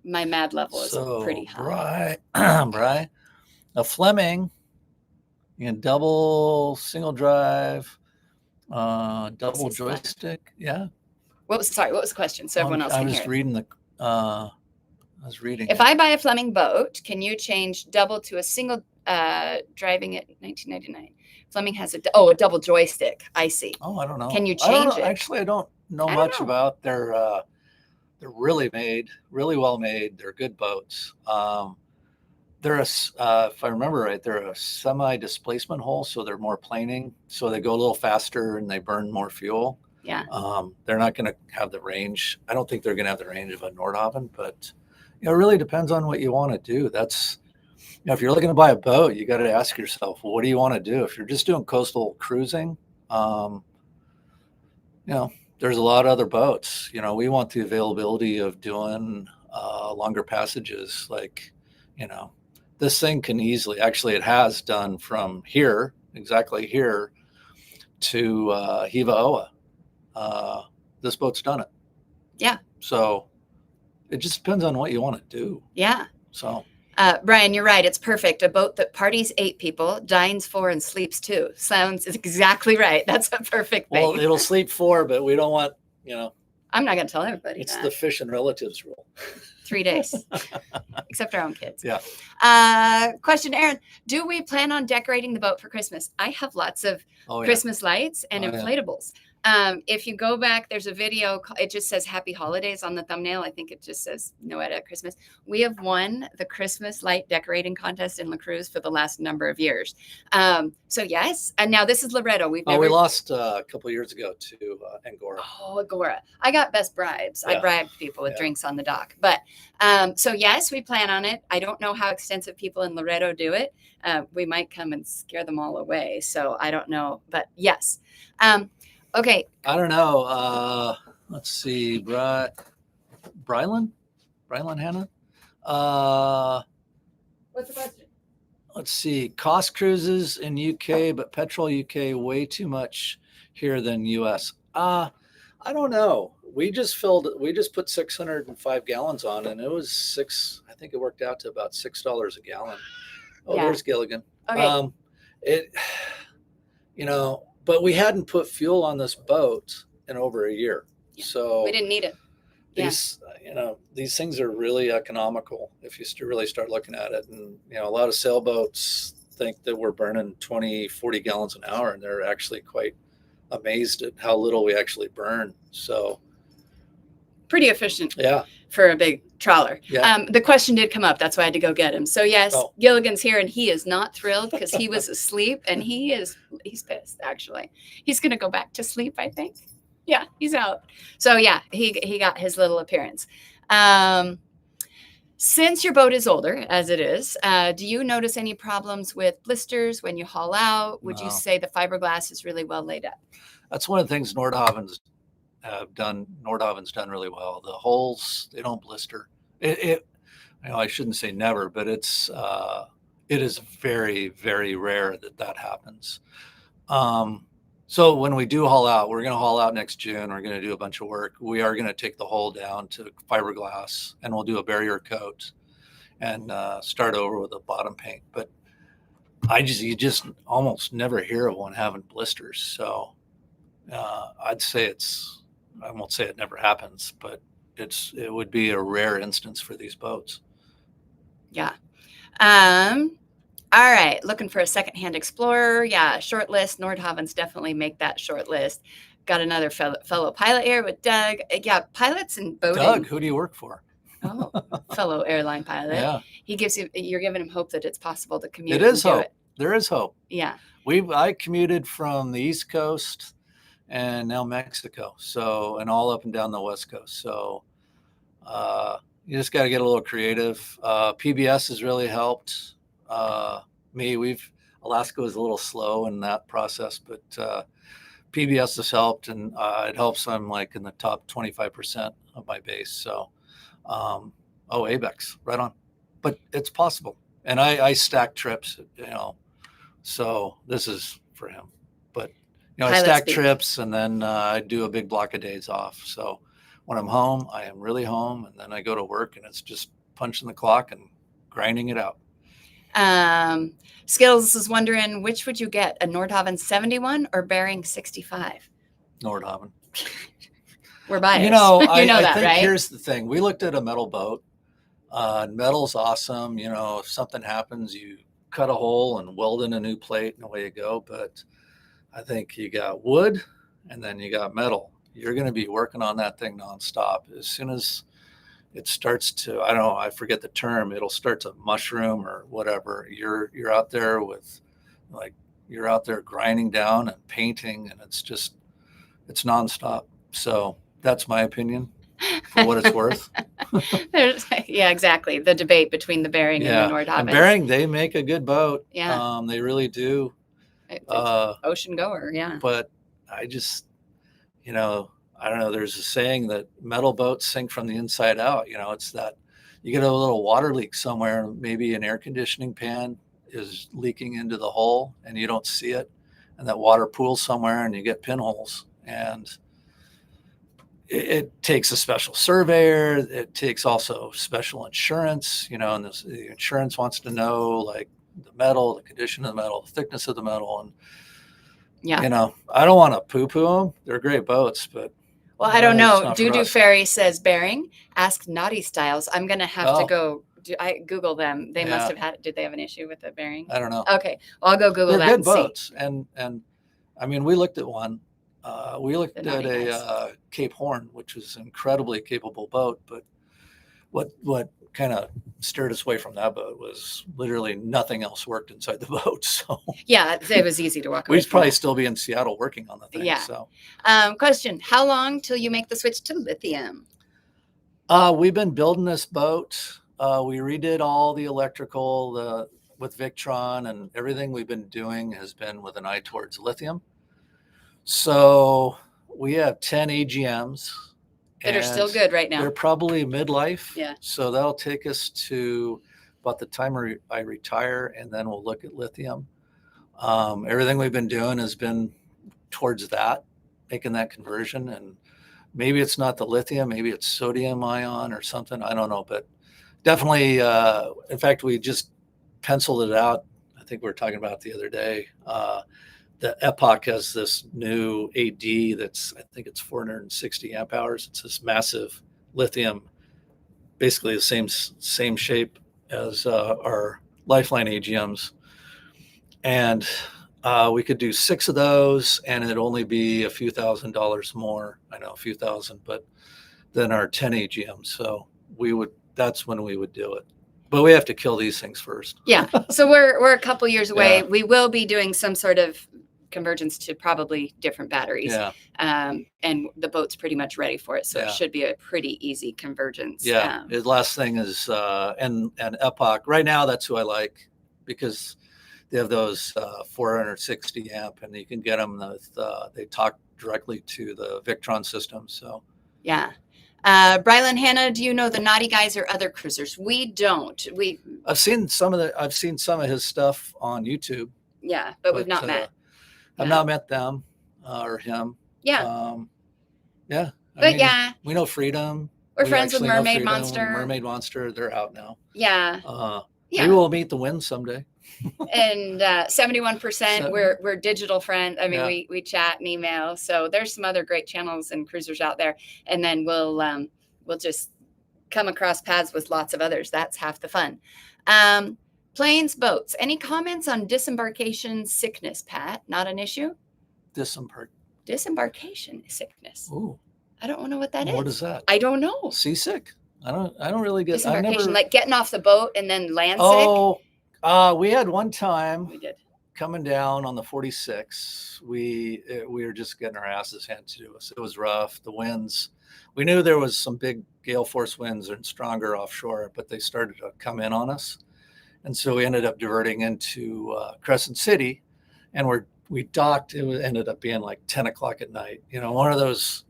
my mad level is pretty high. Right. A Fleming in double single drive, double joystick. Yeah. What was the question? So everyone else can hear it. I was reading. If I buy a Fleming boat, can you change double to a single driving it 1999? Fleming has a double joystick. I see. Oh, I don't know. Can you change it? Actually, I don't know much about their They're really well made. They're good boats. If I remember right, they're a semi-displacement hull, so they're more planing. So they go a little faster and they burn more fuel. Yeah. They're not going to have the range. I don't think they're going to have the range of a Nordhavn, but it really depends on what you want to do. If you're looking to buy a boat, you got to ask yourself, well, what do you want to do? If you're just doing coastal cruising, there's a lot of other boats. We want the availability of doing longer passages. Like, this thing can easily, actually, it has done from here, exactly here, to Hiva Oa. This boat's done it. Yeah. So it just depends on what you want to do. Yeah. So. Brian, you're right. It's perfect. A boat that parties 8 people, dines 4, and sleeps 2. Sounds exactly right. That's a perfect thing. Well, it'll sleep 4, but we don't want, I'm not going to tell everybody it's that. the fish and relatives rule. 3 days, except our own kids. Yeah. Question, Aaron, do we plan on decorating the boat for Christmas? I have lots of Christmas lights and inflatables. If you go back, there's a video, it just says Happy Holidays on the thumbnail. I think it just says Noeta Christmas. We have won the Christmas light decorating contest in La Cruz for the last number of years. So yes, and now this is Loreto. We lost a couple of years ago to Angora. Oh, Angora. I got best bribes. I bribed people with drinks on the dock. But so yes, we plan on it. I don't know how extensive people in Loreto do it. We might come and scare them all away. So I don't know, but yes. Okay. I don't know. Let's see. Brylan Hannah. What's the question? Let's see. Cost cruises in UK, but petrol UK way too much here than US. I don't know. We just put 605 gallons on, and it was I think it worked out to about $6 a gallon. Oh, there's Gilligan. Okay. But we hadn't put fuel on this boat in over a year. Yeah. So we didn't need it. These things are really economical if you really start looking at it. And, a lot of sailboats think that we're burning 20, 40 gallons an hour, and they're actually quite amazed at how little we actually burn. So pretty efficient. Yeah. For a big trawler. Yeah. The question did come up. That's why I had to go get him. So yes, Gilligan's here, and he is not thrilled because he was asleep, and he's pissed, actually. He's going to go back to sleep, I think. Yeah, he's out. So yeah, he got his little appearance. Since your boat is older, as it is, do you notice any problems with blisters when you haul out? Would you say the fiberglass is really well laid up? That's one of the things Nordhavn's done really well. The holes, they don't blister. I shouldn't say never, but it is very, very rare that happens. So when we do haul out, we're going to haul out next June. We're going to do a bunch of work. We are going to take the hull down to fiberglass, and we'll do a barrier coat and start over with a bottom paint. But you just almost never hear of one having blisters. So I'd say I won't say it never happens, but it would be a rare instance for these boats. Yeah. All right. Looking for a secondhand Explorer. Yeah. Short list. Nordhavn's definitely make that short list. Got another fellow pilot here with Doug. Yeah. Pilots and boating. Doug, who do you work for? Oh, fellow airline pilot. Yeah. You're giving him hope that it's possible to commute. It is hope. There is hope. Yeah. I commuted from the East Coast and now Mexico. And all up and down the West Coast. So, you just got to get a little creative. PBS has really helped me. Alaska was a little slow in that process, but PBS has helped, and it helps. I'm like in the top 25% of my base. So, ABEX, right on. But it's possible. And I stack trips, so this is for him. But, I stack trips, and then I do a big block of days off. So when I'm home, I am really home, and then I go to work, and it's just punching the clock and grinding it out. Skills is wondering, which would you get, a Nordhavn 71 or Bering 65? Nordhavn. We're biased. I think right? Here's the thing. We looked at a metal boat. Metal's awesome. If something happens, you cut a hole and weld in a new plate and away you go. But I think you got wood and then you got metal. You're going to be working on that thing nonstop. As soon as it starts to, I don't know, I forget the term. It'll start to mushroom or whatever. You're out there with like, you're out there grinding down and painting, and it's nonstop. So that's my opinion for what it's worth. Yeah, exactly. The debate between the Bering and the Nordhavn. And Bering, they make a good boat. Yeah. They really do. It's ocean goer. Yeah. But I just, I don't know. There's a saying that metal boats sink from the inside out. It's that you get a little water leak somewhere, maybe an air conditioning pan is leaking into the hole and you don't see it, and that water pools somewhere and you get pinholes. And it takes a special surveyor. It takes also special insurance, and the insurance wants to know like the metal, the condition of the metal, the thickness of the metal. And, I don't want to poo-poo them. They're great boats, but. Well, I don't know. Doo Ferry says Bering, ask Naughty Styles. I'm going to have to go. I Google them. They must have did they have an issue with the Bering? I don't know. Okay. Well, I'll go Google that. They're good boats. See. And I mean, we looked at one. We looked at a Cape Horn, which was an incredibly capable boat. But what kind of steered us away from that boat was literally nothing else worked inside the boat. So yeah, it was easy to walk away. We'd probably still be in Seattle working on the thing. Yeah. So, question: how long till you make the switch to lithium? We've been building this boat. We redid all the electrical with Victron, and everything we've been doing has been with an eye towards lithium. So we have 10 AGMs. That are still good right now. They're probably midlife. Yeah. So that'll take us to about the time I retire, and then we'll look at lithium. Everything we've been doing has been towards that, making that conversion. And maybe it's not the lithium, maybe it's sodium ion or something. I don't know, but definitely, in fact, we just penciled it out. I think we were talking about it the other day. The Epoch has this new AD that's, I think it's 460 amp hours. It's this massive lithium, basically the same shape as our Lifeline AGMs. And we could do 6 of those, and it'd only be a few $1,000s more. I know, a few thousand, but than our 10 AGMs. So that's when we would do it. But we have to kill these things first. Yeah. So we're a couple years away. Yeah. We will be doing some sort of convergence to probably different batteries. Yeah. And the boat's pretty much ready for it. So it should be a pretty easy convergence. Yeah. The last thing is, and Epoch, right now, that's who I like, because they have those 460 amp, and you can get them with, they talk directly to the Victron system. So, yeah. Brylan, Hannah, do you know the Naughty Guys or other cruisers? We don't. I've seen some of his stuff on YouTube. Yeah, but we've not met. I've not met them or him. Yeah. Yeah. I mean, we know Freedom. We're friends with Mermaid Monster. Mermaid Monster, they're out now. Yeah. Maybe we'll meet the Wind someday. And 71%, we're digital friends. I mean, we chat and email. So there's some other great channels and cruisers out there. And then we'll just come across paths with lots of others. That's half the fun. Planes, boats. Any comments on disembarkation sickness, Pat? Not an issue? Disembarkation sickness. Ooh. I don't know what that is. What is that? I don't know. Seasick? I don't really get disembarkation, like getting off the boat and then land sick. We had one time. We did. Coming down on the 46, we were just getting our asses handed to us. It was rough. The winds. We knew there was some big gale force winds and stronger offshore, but they started to come in on us. And so we ended up diverting into Crescent City, and we docked. It ended up being like 10 o'clock at night. One of those,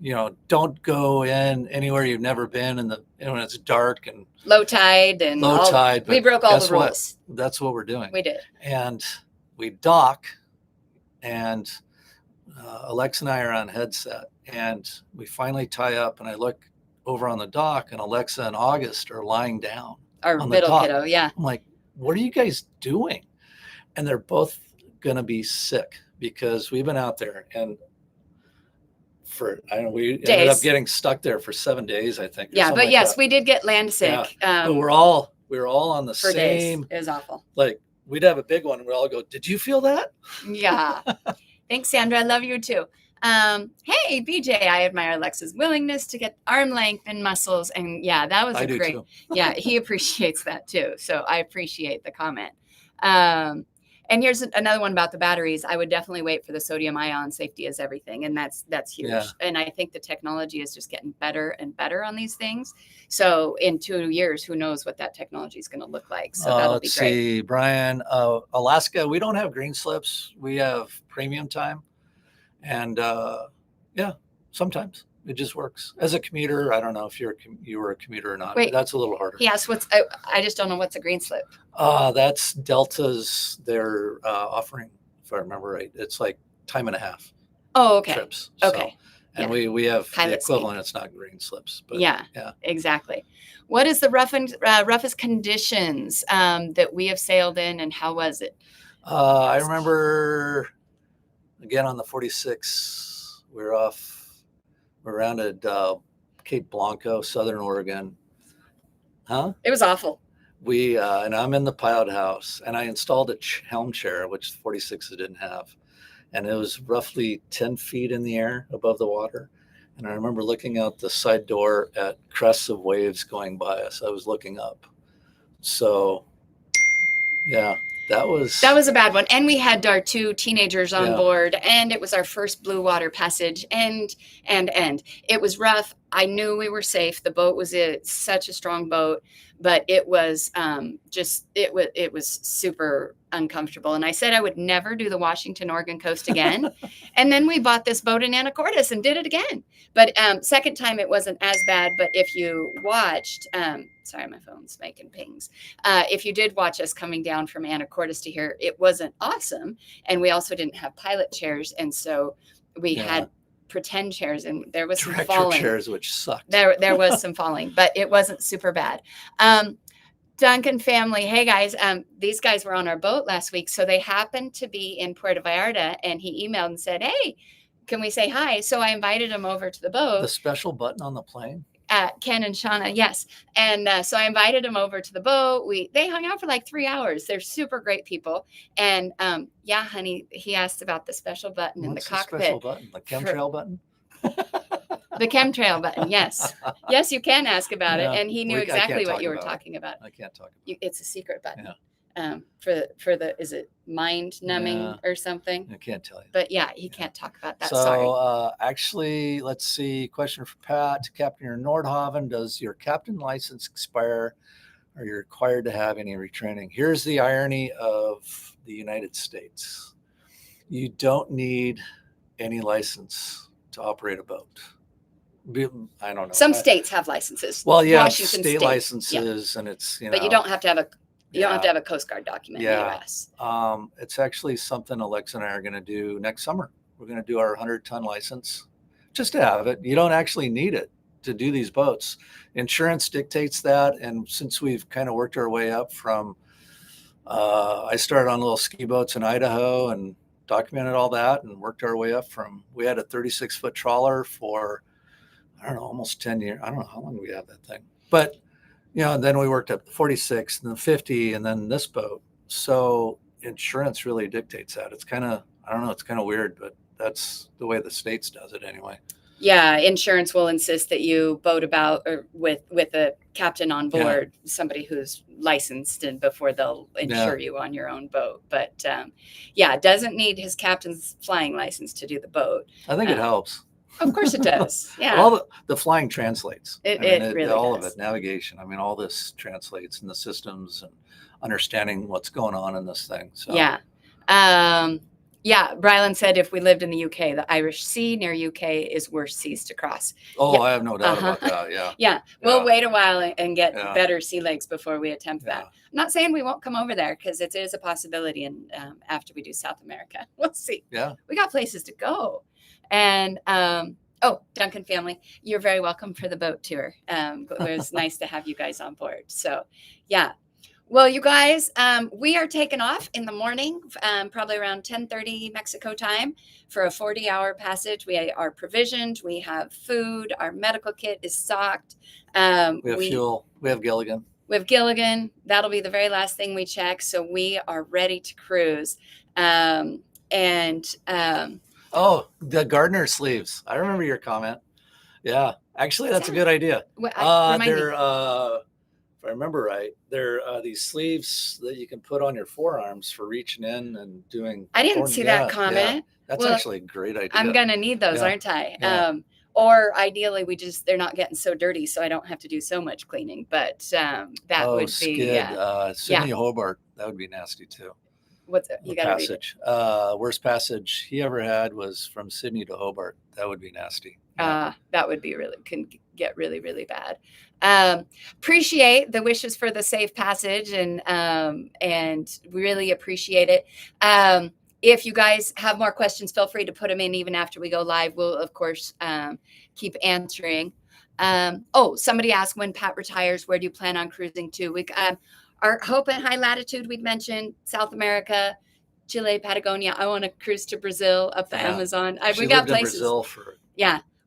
don't go in anywhere you've never been when it's dark and low tide. We broke all the rules. That's what we're doing. We did. And we dock, and Alexa and I are on headset, and we finally tie up, and I look over on the dock, and Alexa and August are lying down. Our middle kiddo, yeah. I'm like, what are you guys doing? And they're both going to be sick because we've been out there, and we ended up getting stuck there for 7 days, I think. Yeah, but yes, we did get land sick. Yeah. But we were all on the for same. Days. It was awful. Like, we'd have a big one, and we'd all go, did you feel that? Yeah. Thanks, Sandra. I love you too. Hey, BJ, I admire Alexa's willingness to get arm length and muscles. And yeah, that was I do great. too. Yeah, he appreciates that too. So I appreciate the comment. Um, and here's another one about the batteries. I would definitely wait for the sodium ion. Safety is everything. And that's huge. Yeah. And I think the technology is just getting better and better on these things. So in 2 years, who knows what that technology is going to look like. So that'll be Let's great. see, Brian, Alaska, we don't have green slips. We have premium time. And yeah, sometimes it just works. As a commuter, I don't know if you were a commuter or not. Wait, that's a little harder. He asked I just don't know what's a green slip. That's Delta's, they're offering, if I remember right. It's like time and a half. Oh, okay. Trips. Okay. And we have Pilot the equivalent. speed. It's not green slips, but yeah, exactly. What is the roughest conditions that we have sailed in, and how was it? I remember again on the 46, we're rounded Cape Blanco, Southern Oregon. Huh? It was awful. And I'm in the pilot house, and I installed a helm chair, which 46s didn't have. And it was roughly 10 feet in the air above the water. And I remember looking out the side door at crests of waves going by us. I was looking up. So, yeah, that was a bad one. And we had our 2 teenagers on board, and it was our first blue water passage. And it was rough. I knew we were safe. The boat was such a strong boat, but it was it was super uncomfortable. And I said I would never do the Washington, Oregon coast again. And then we bought this boat in Anacortes and did it again. But second time it wasn't as bad. But if you watched, sorry, my phone's making pings. If you did watch us coming down from Anacortes to here, it wasn't awesome. And we also didn't have pilot chairs. And so we had pretend chairs, and there was some falling. Chairs, which sucked. There was some falling, but it wasn't super bad. Duncan family, hey guys, these guys were on our boat last week, so they happened to be in Puerto Vallarta, and he emailed and said, hey, can we say hi? So I invited them over to the boat. The special button on the plane? Ken and Shauna, yes. And so I invited them over to the boat. They hung out for like 3 hours. They're super great people. And yeah, honey, he asked about the special button in the cockpit. The special button? The chemtrail button? The chemtrail button, yes. Yes, you can ask about it. And he knew exactly what you were talking about. I can't talk about it. It's a secret button. For the is it mind numbing or something? I can't tell you. But yeah, he can't talk about that. So sorry. Actually, let's see. Question for Pat. Captain, your Nordhavn, does your captain license expire? Are you required to have any retraining? Here's the irony of the United States. You don't need any license to operate a boat. I don't know. Some states have licenses. Well, yeah, Washington state licenses, and it's but you don't have to have a don't have to have a Coast Guard document in the U.S. It's actually something Alexa and I are going to do next summer. We're going to do our 100-ton license just to have it. You don't actually need it to do these boats. Insurance dictates that, and since we've kind of worked our way up from, I started on little ski boats in Idaho and documented all that, and worked our way up from. We had a 36-foot trawler for, I don't know, almost 10 years. I don't know how long we had that thing, but. And then we worked up the 46 and the 50 and then this boat. So insurance really dictates that. It's kind of, I don't know, it's kind of weird, but that's the way the States does it anyway. Yeah, insurance will insist that you boat about or with a captain on board, somebody who's licensed, and before they'll insure you on your own boat. But it doesn't need his captain's flying license to do the boat. I think it helps. Of course it does. Yeah. All the flying translates. It really all does. of it, navigation. I mean, all this translates in the systems and understanding what's going on in this thing. So yeah. Brylan said if we lived in the UK, the Irish Sea near UK is worse seas to cross. Oh, I have no doubt about that. Yeah. Yeah. We'll wait a while and get better sea legs before we attempt that. I'm not saying we won't come over there, because it is a possibility. And after we do South America, we'll see. Yeah. We got places to go. And Duncan family, you're very welcome for the boat tour. It was nice to have you guys on board. So, yeah. Well, you guys, we are taking off in the morning, probably around 10:30 Mexico time for a 40-hour passage. We are provisioned. We have food. Our medical kit is stocked. We have fuel. We have Gilligan. We have Gilligan. That'll be the very last thing we check. So we are ready to cruise. Oh, the gardener sleeves. I remember your comment. Yeah, actually, that's a good idea. Remind me. They're, if I remember right, they're these sleeves that you can put on your forearms for reaching in and doing. I didn't see that comment. That's actually a great idea. I'm gonna need those, aren't I? Yeah. Or ideally, they're not getting so dirty, so I don't have to do so much cleaning. But that would be Sydney Hobart. That would be nasty too. What's it? You got to read it. Worst passage he ever had was from Sydney to Hobart. That would be nasty. That would be can get really, really bad. Appreciate the wishes for the safe passage and really appreciate it. If you guys have more questions, feel free to put them in even after we go live. We'll, of course, keep answering. Somebody asked, when Pat retires, where do you plan on cruising to? Our hope and high latitude, we'd mentioned South America, Chile, Patagonia. I want to cruise to Brazil, up the Amazon. We got places. Brazil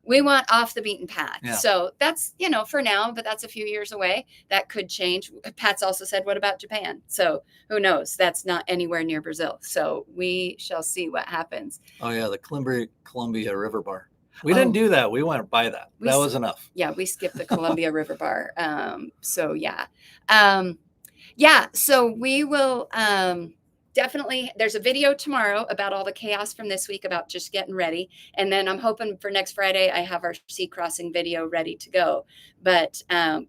we want off the beaten path. Yeah. So that's, for now, but that's a few years away. That could change. Pat's also said, what about Japan? So who knows? That's not anywhere near Brazil. So we shall see what happens. Oh, yeah. The Columbia River Bar. We didn't do that. We went by that. That was enough. Yeah, we skipped the Columbia River Bar. So we will definitely, there's a video tomorrow about all the chaos from this week, about just getting ready. And then I'm hoping for next Friday, I have our sea crossing video ready to go. But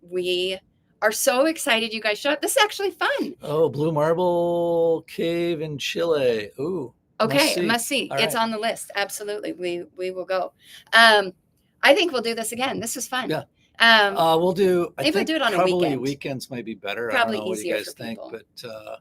we are so excited you guys showed up. This is actually fun. Oh, Blue Marble Cave in Chile. Ooh. Okay, must see. It's on the list. Absolutely. We will go. I think we'll do this again. This was fun. Yeah. We'll do it on a weekend. Probably weekends might be better. Probably I don't know easier what you guys think, but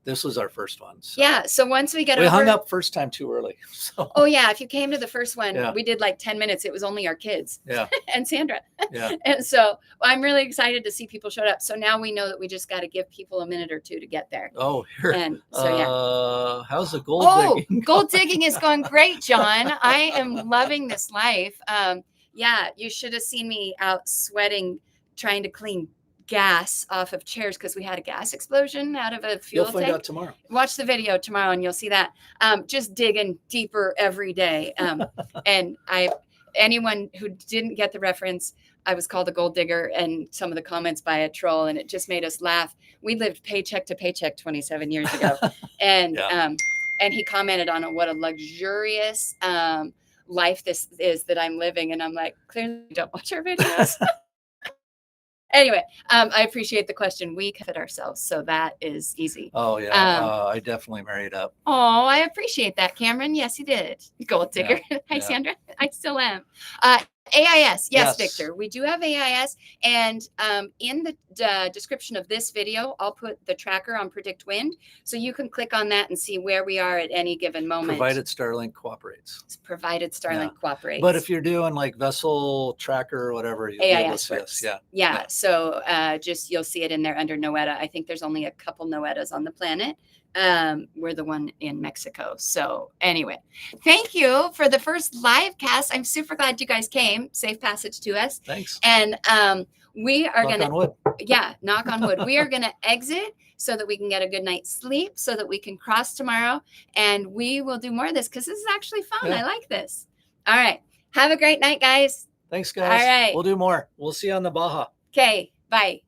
this was our first one. So. Yeah. So once we get we hung up first time too early. So. Oh yeah. If you came to the first one, we did like 10 minutes. It was only our kids. Yeah. And Sandra. Yeah. And so I'm really excited to see people showed up. So now we know that we just got to give people a minute or two to get there. Oh, here. And so how's the gold digging? Gold digging is going great, John. I am loving this life. You should have seen me out sweating, trying to clean gas off of chairs because we had a gas explosion out of a fuel tank. You'll find out tomorrow. Watch the video tomorrow and you'll see that. Just digging deeper every day. And anyone who didn't get the reference, I was called a gold digger, and some of the comments by a troll, and it just made us laugh. We lived paycheck to paycheck 27 years ago. And he commented on what a luxurious life this is that I'm living. And I'm like, clearly you don't watch our videos. Anyway, I appreciate the question. We fit ourselves, so that is easy. Oh, yeah. I definitely married up. Oh, I appreciate that, Cameron. Yes, you did. Gold digger. Yeah. Hi, Sandra. I still am. AIS. Yes, Victor. We do have AIS. And in the description of this video, I'll put the tracker on Predict Wind. So you can click on that and see where we are at any given moment. Provided Starlink cooperates. Cooperates. But if you're doing like vessel tracker or whatever, you'll AIS works. Yeah. So you'll see it in there under Noeta. I think there's only a couple Noetas on the planet. We're the one in Mexico. So anyway, thank you for the first live cast. I'm super glad you guys came. Safe passage to us. Thanks. And we are going to, knock on wood. We are going to exit so that we can get a good night's sleep, so that we can cross tomorrow. And we will do more of this because this is actually fun. I like this. All right. Have a great night, guys. Thanks, guys. All right. We'll do more. We'll see you on the Baja. Okay. Bye.